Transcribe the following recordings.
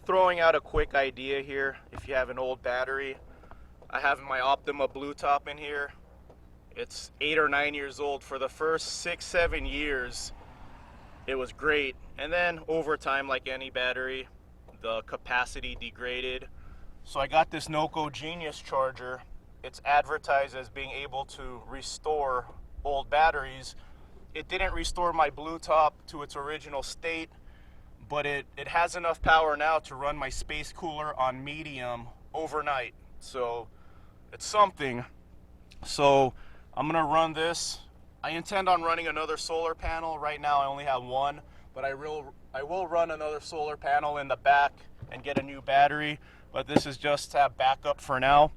throwing out a quick idea here. If you have an old battery, I have my Optima Blue Top in here. It's 8 or 9 years old. For the first 6-7 years, it was great. And then over time, like any battery, the capacity degraded. So I got this Noco Genius charger. It's advertised as being able to restore old batteries. It didn't restore my Blue Top to its original state, but it has enough power now to run my space cooler on medium overnight. So it's something. So I'm gonna run this. I intend on running another solar panel. Right now I only have one, but I will run another solar panel in the back and get a new battery, but this is just to have backup for now.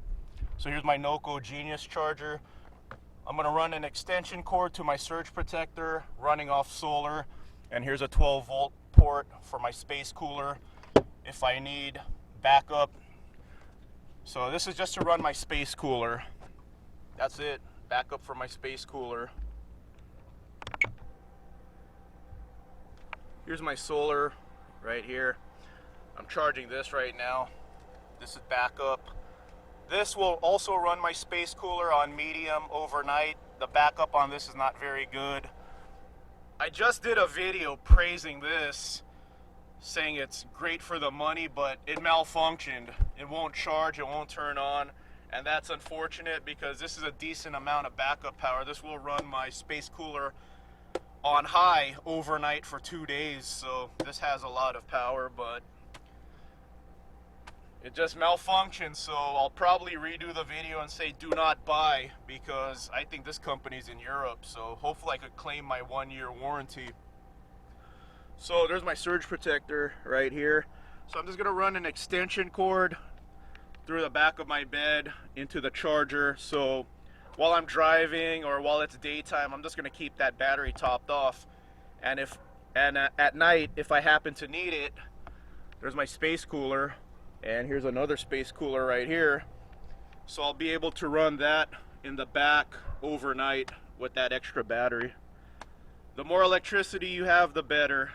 So here's my Noco Genius charger. I'm gonna run an extension cord to my surge protector running off solar, and here's a 12-volt port for my space cooler if I need backup. So this is just to run my space cooler. That's it, backup for my space cooler. Here's my solar right here. I'm charging this right now. This is backup. This will also run my space cooler on medium overnight. The backup on this is not very good. I just did a video praising this, saying it's great for the money, but it malfunctioned. It won't charge, it won't turn on, and that's unfortunate because this is a decent amount of backup power. This will run my space cooler on high overnight for 2 days, so this has a lot of power, but it just malfunctioned. So I'll probably redo the video and say do not buy, because I think this company's in Europe, so hopefully I could claim my 1-year warranty. So there's my surge protector right here. So I'm just gonna run an extension cord through the back of my bed into the charger. So while I'm driving or while it's daytime, I'm just gonna keep that battery topped off. And at night, if I happen to need it, there's my space cooler. And here's another space cooler right here. So I'll be able to run that in the back overnight with that extra battery. The more electricity you have, the better.